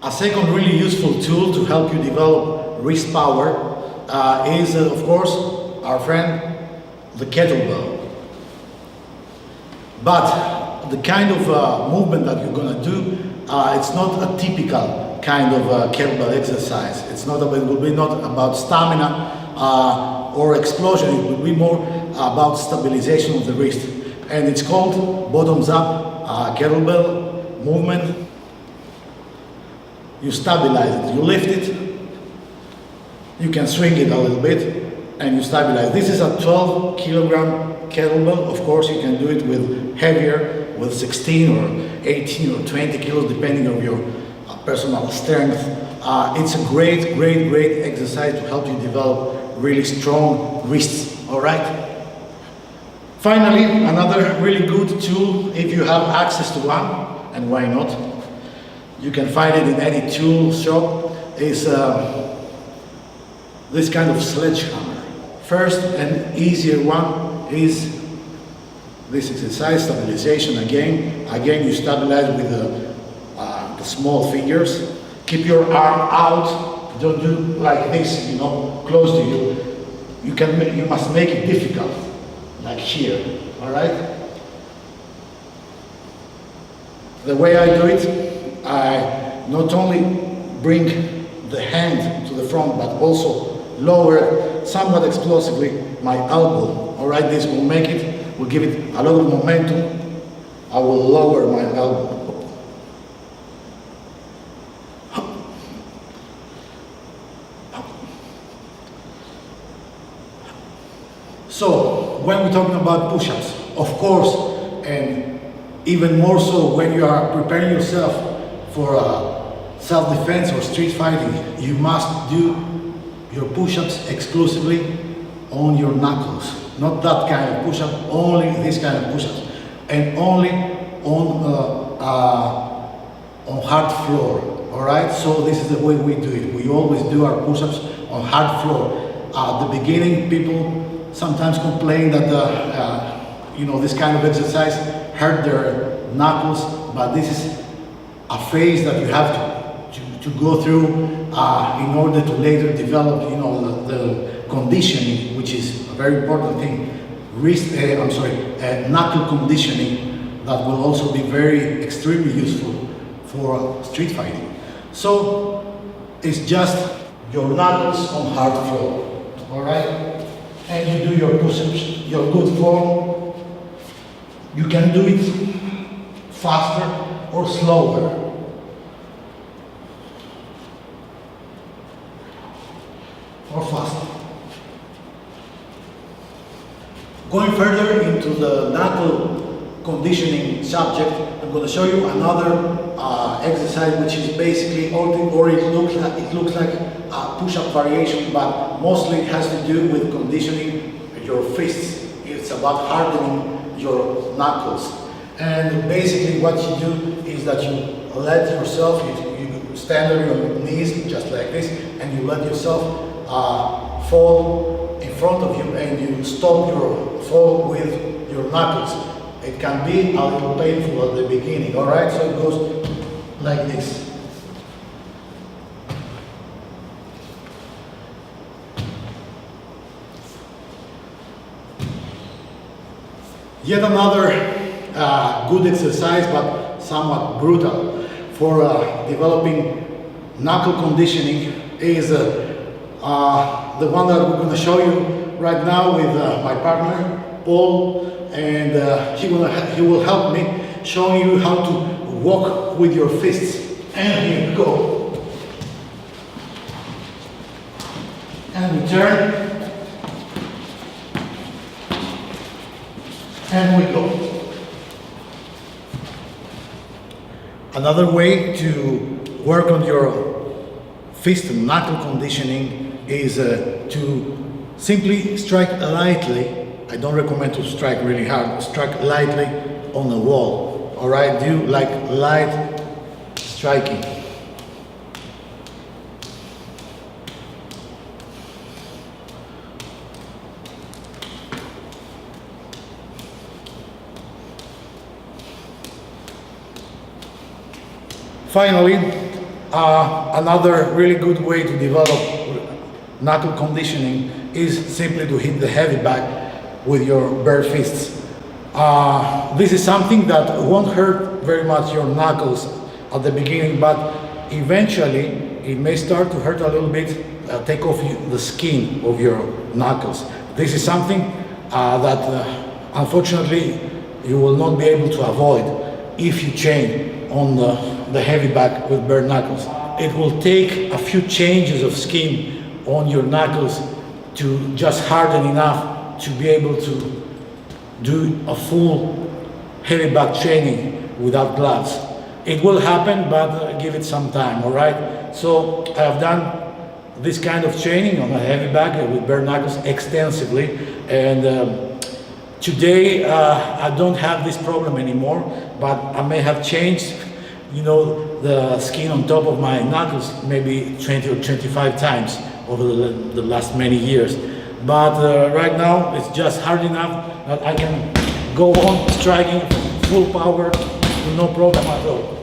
A second really useful tool to help you develop wrist power is, of course, our friend, the kettlebell. But the kind of movement that you're gonna do, it's not a typical kind of kettlebell exercise. It will be not about stamina or explosion. It will be more about stabilization of the wrist. And it's called bottoms up kettlebell movement. You stabilize it, you lift it, you can swing it a little bit, and you stabilize. This is a 12 kilogram kettlebell. Of course, you can do it with heavier, with 16 or 18 or 20 kilos, depending on your personal strength. It's a great exercise to help you develop really strong wrists, all right? Finally, another really good tool, if you have access to one, and why not, you can find it in any tool shop, is this kind of sledgehammer. First and easier one is this exercise, stabilization again. Again, you stabilize with the small fingers. Keep your arm out, don't do like this, you know, close to you. You must make it difficult, like here, all right? The way I do it, I not only bring the hand to the front, but also lower somewhat explosively my elbow. All right, this will make it, will give it a lot of momentum. I will lower my elbow. So, when we're talking about push-ups, of course, and even more so when you are preparing yourself for self-defense or street fighting, you must do your push-ups exclusively on your knuckles. Not that kind of push-up, only this kind of push-ups. And only on hard floor, all right? So this is the way we do it. We always do our push-ups on hard floor. At the beginning, people sometimes complain that this kind of exercise hurt their knuckles, but this is a phase that you have to go through in order to later develop, the conditioning, which is a very important thing. Knuckle conditioning that will also be extremely useful for street fighting. So it's just your knuckles on hard floor, all right? And you do your push-ups, your good form. You can do it faster or slower. Or faster. Going further into the knuckle conditioning subject, I'm going to show you another exercise, which is basically, or it looks like a push-up variation, but mostly it has to do with conditioning your fists. It's about hardening your knuckles. And basically what you do is that you let yourself, you stand on your knees just like this, and you let yourself fall in front of you, and you stop your fall with your knuckles. It can be a little painful at the beginning, all right? So it goes like this. Yet another good exercise, but somewhat brutal, for developing knuckle conditioning is the one that we're going to show you right now with my partner, Paul, and he will help me showing you how to walk with your fists. And here we go. And we turn. And we go. Another way to work on your fist and knuckle conditioning is to simply strike lightly. I don't recommend to strike really hard. Strike lightly on the wall. All right, do like light striking. Finally, Another really good way to develop knuckle conditioning is simply to hit the heavy bag with your bare fists. This is something that won't hurt very much your knuckles at the beginning, but eventually it may start to hurt a little bit, take off the skin of your knuckles. This is something that unfortunately you will not be able to avoid if you train on the heavy bag with bare knuckles. It will take a few changes of skin on your knuckles to just harden enough to be able to do a full heavy bag training without gloves. It will happen, but give it some time, all right? So I have done this kind of training on a heavy bag with bare knuckles extensively, and today I don't have this problem anymore, but I may have changed, you know, the skin on top of my knuckles maybe 20 or 25 times over the last many years. But right now it's just hard enough that I can go on striking full power with no problem at all.